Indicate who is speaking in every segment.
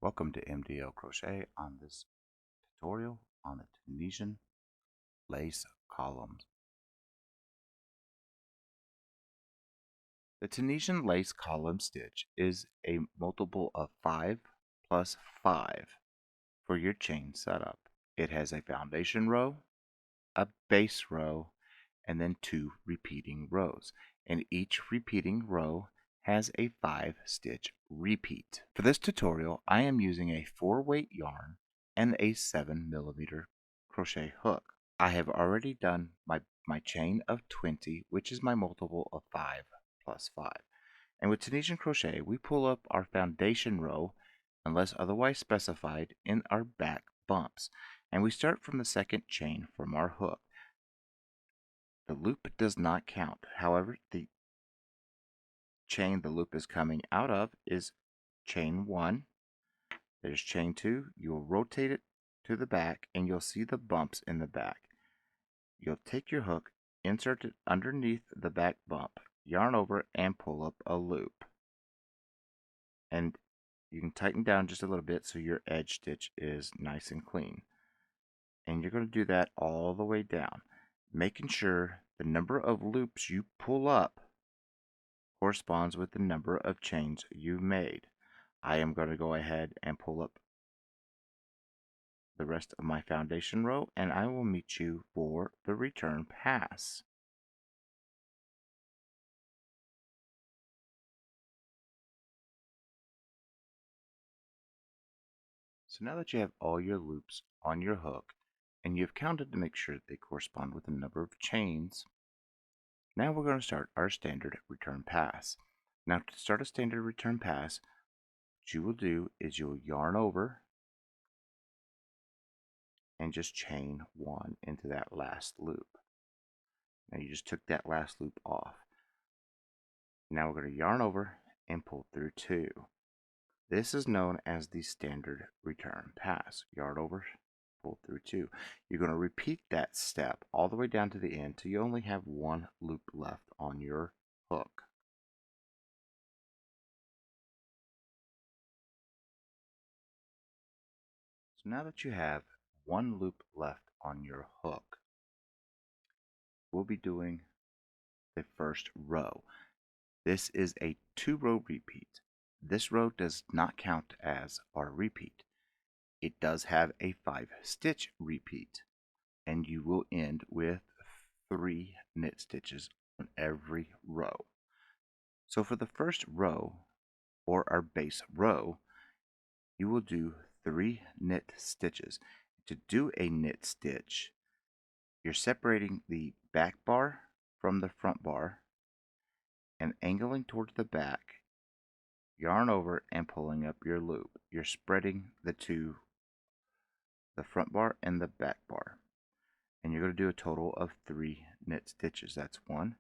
Speaker 1: Welcome to MDL Crochet on this tutorial on the Tunisian lace columns. The Tunisian lace column stitch is a multiple of 5 plus 5 for your chain setup. It has a foundation row, a base row, and then 2 repeating rows. And each repeating row has a 5-stitch repeat. For this tutorial, I am using a 4-weight yarn and a 7mm crochet hook. I have already done my chain of 20, which is my multiple of 5 plus 5. And with Tunisian crochet, we pull up our foundation row, unless otherwise specified, in our back bumps. And we start from the second chain from our hook. The loop does not count. However, the chain the loop is coming out of is chain 1. There's chain 2. You'll rotate it to the back and you'll see the bumps in the back. You'll take your hook, insert it underneath the back bump, yarn over, and pull up a loop. And you can tighten down just a little bit so your edge stitch is nice and clean. And you're going to do that all the way down, making sure the number of loops you pull up corresponds with the number of chains you made. I am going to go ahead and pull up the rest of my foundation row, and I will meet you for the return pass. So now that you have all your loops on your hook and you've counted to make sure that they correspond with the number of chains, now we're going to start our standard return pass. Now to start a standard return pass, what you will do is you'll yarn over and just chain 1 into that last loop. Now you just took that last loop off. Now we're going to yarn over and pull through 2. This is known as the standard return pass. Yarn over, pull through 2. You're going to repeat that step all the way down to the end till you only have 1 loop left on your hook. So now that you have 1 loop left on your hook, we'll be doing the first row. This is a 2-row repeat. This row does not count as our repeat. It does have a 5-stitch repeat, and you will end with 3 knit stitches on every row. So for the first row, or our base row, you will do 3 knit stitches. To do a knit stitch, you're separating the back bar from the front bar and angling towards the back, yarn over and pulling up your loop. You're spreading the front bar and the back bar. And you're going to do a total of 3 knit stitches. That's 1,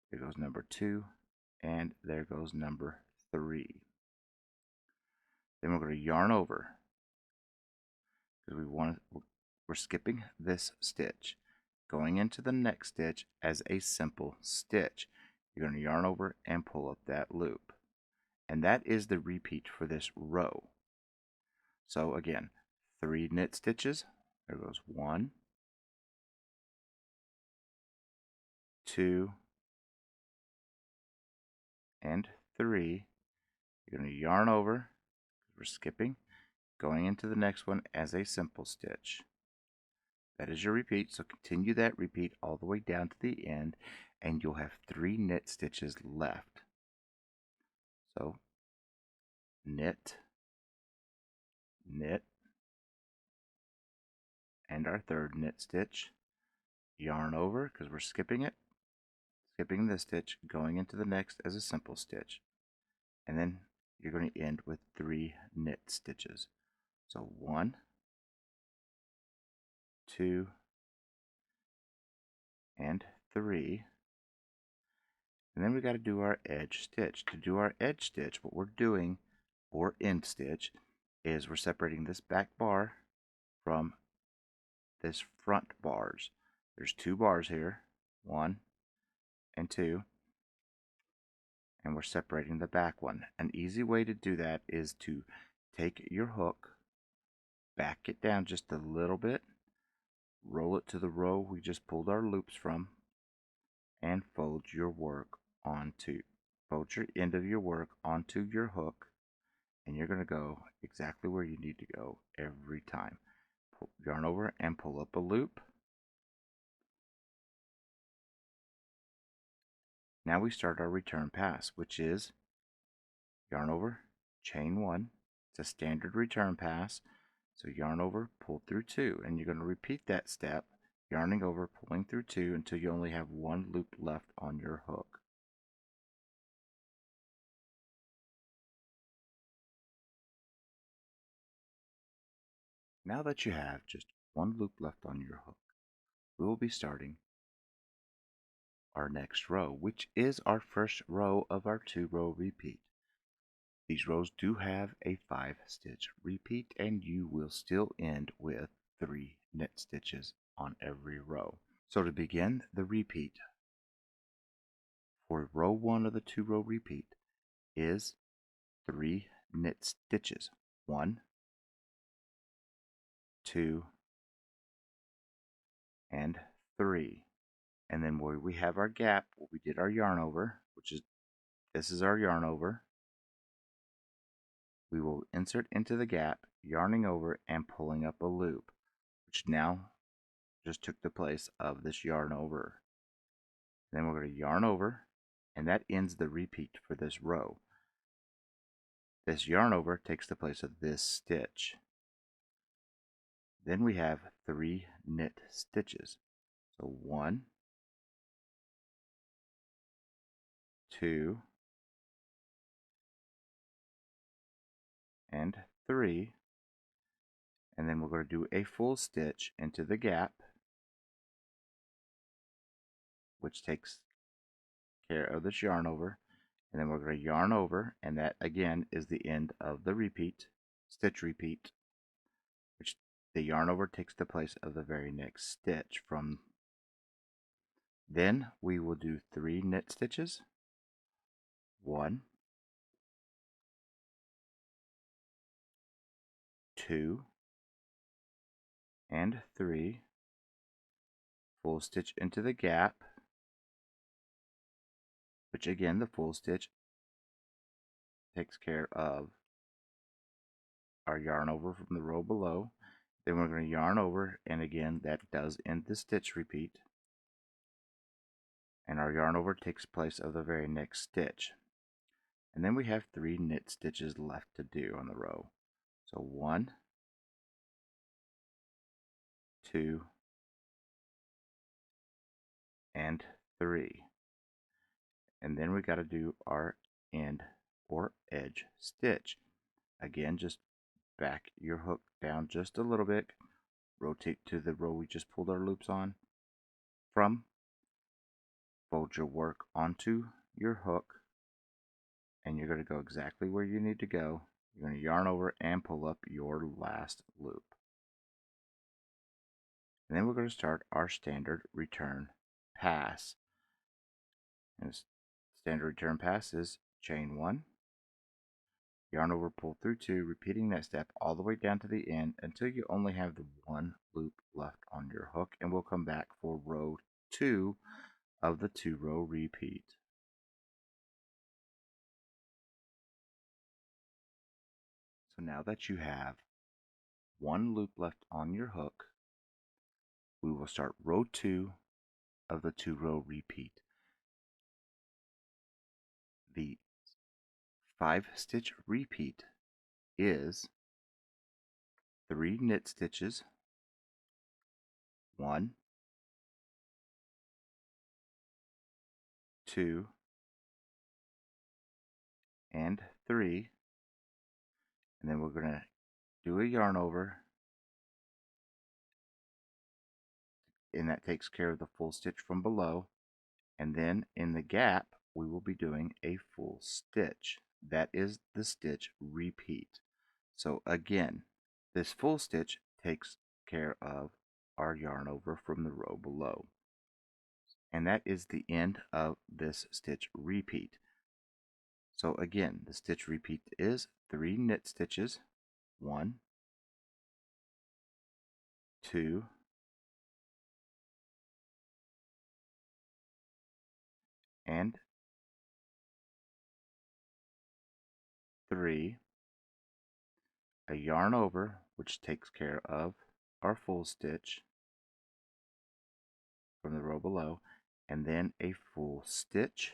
Speaker 1: there goes number 2, and there goes number 3. Then we're going to yarn over because we're skipping this stitch, going into the next stitch as a simple stitch. You're going to yarn over and pull up that loop, and that is the repeat for this row. So again, 3 knit stitches. There goes 1, 2, and 3. You're going to yarn over, we're skipping, going into the next one as a simple stitch. That is your repeat, so continue that repeat all the way down to the end, and you'll have 3 knit stitches left. So knit, knit, and our 3rd knit stitch, yarn over because we're skipping it, skipping this stitch, going into the next as a simple stitch, and then you're going to end with 3 knit stitches. So 1, 2, and 3. And then we got to do our edge stitch. To do our edge stitch, what we're doing, or end stitch, is we're separating this back bar from this front bars. There's 2 bars here, 1 and 2, and we're separating the back one. An easy way to do that is to take your hook, back it down just a little bit, roll it to the row we just pulled our loops from, and fold your end of your work onto your hook, and you're going to go exactly where you need to go every time. Yarn over and pull up a loop. Now we start our return pass, which is yarn over, chain 1. It's a standard return pass. So yarn over, pull through 2, and you're going to repeat that step, yarning over, pulling through 2 until you only have 1 loop left on your hook. Now that you have just 1 loop left on your hook, we will be starting our next row, which is our first row of our 2-row repeat. These rows do have a 5-stitch repeat, and you will still end with 3 knit stitches on every row. So to begin the repeat for row 1 of the 2-row repeat is 3 knit stitches. 1, 2, and 3. And then where we have our gap, we did our yarn over, this is our yarn over. We will insert into the gap, yarning over and pulling up a loop, which now just took the place of this yarn over. Then we're going to yarn over, and that ends the repeat for this row. This yarn over takes the place of this stitch. Then we have 3 knit stitches. So 1, 2, and 3, and then we're going to do a full stitch into the gap, which takes care of this yarn over, and then we're going to yarn over, and that again is the end of the repeat, stitch repeat, which the yarn over takes the place of the very next stitch from. Then we will do 3 knit stitches, 1, 2, and 3, full stitch into the gap, which again the full stitch takes care of our yarn over from the row below. Then we're going to yarn over, and again that does end the stitch repeat, and our yarn over takes place of the very next stitch. And then we have 3 knit stitches left to do on the row. So 1, 2, and 3. And then we got to do our end or edge stitch. Again, just back your hook down just a little bit, rotate to the row we just pulled our loops on from, fold your work onto your hook, and you're going to go exactly where you need to go. You're going to yarn over and pull up your last loop. And then we're going to start our standard return pass. And standard return pass is chain 1, yarn over, pull through 2, repeating that step all the way down to the end until you only have the 1 loop left on your hook, and we'll come back for row 2 of the 2-row repeat. So now that you have 1 loop left on your hook, we will start row 2 of the 2-row repeat. The 5-stitch repeat is 3 knit stitches, 1, 2, and 3, and then we're going to do a yarn over, and that takes care of the full stitch from below. And then in the gap we will be doing a full stitch. That is the stitch repeat. So again, this full stitch takes care of our yarn over from the row below, and that is the end of this stitch repeat. So again, the stitch repeat is 3 knit stitches, 1, 2, and 3, a yarn over, which takes care of our full stitch from the row below, and then a full stitch,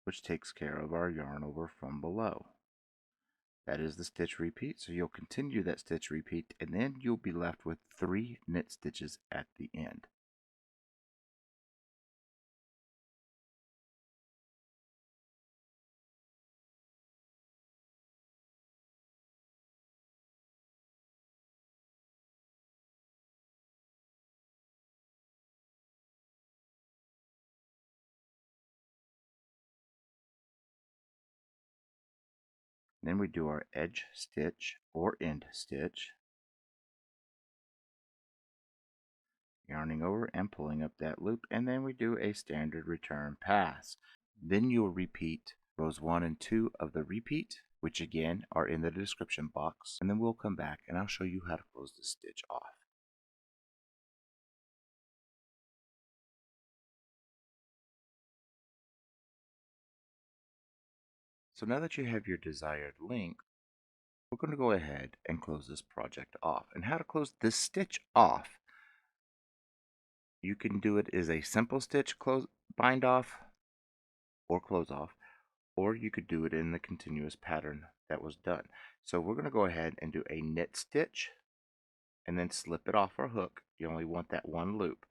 Speaker 1: which takes care of our yarn over from below. That is the stitch repeat, so you'll continue that stitch repeat, and then you'll be left with 3 knit stitches at the end. Then we do our edge stitch or end stitch, yarning over and pulling up that loop, and then we do a standard return pass. Then you'll repeat rows 1 and 2 of the repeat, which again are in the description box, and then we'll come back and I'll show you how to close the stitch off. So now that you have your desired length, we're going to go ahead and close this project off. And how to close this stitch off, you can do it as a simple stitch bind off or close off, or you could do it in the continuous pattern that was done. So we're going to go ahead and do a knit stitch and then slip it off our hook. You only want that one loop.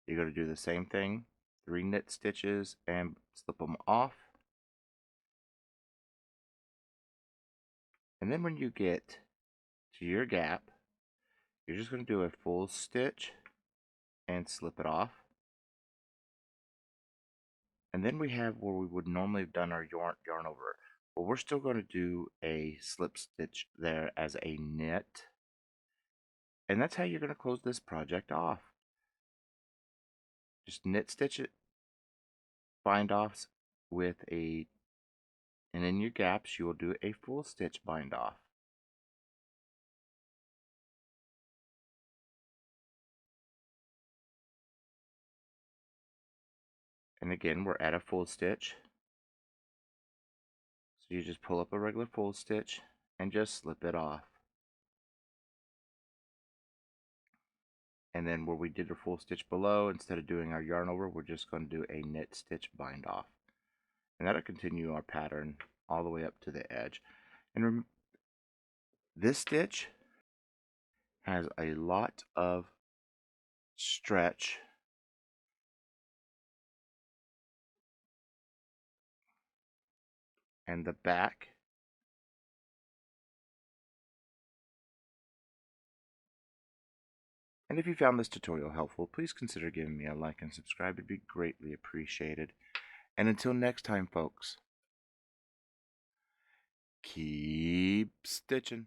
Speaker 1: You're going to do the same thing, 3 knit stitches and slip them off. And then when you get to your gap, you're just going to do a full stitch and slip it off. And then we have where we would normally have done our yarn over. But we're still going to do a slip stitch there as a knit. And that's how you're going to close this project off. Just knit stitch it, bind offs with and in your gaps you will do a full stitch bind off. And again, we're at a full stitch. So you just pull up a regular full stitch and just slip it off. And then where we did a full stitch below, instead of doing our yarn over, we're just going to do a knit stitch bind off. And that'll continue our pattern all the way up to the edge. And this stitch has a lot of stretch and the back and if you found this tutorial helpful, please consider giving me a like and subscribe. It'd be greatly appreciated. And until next time, folks, keep stitching.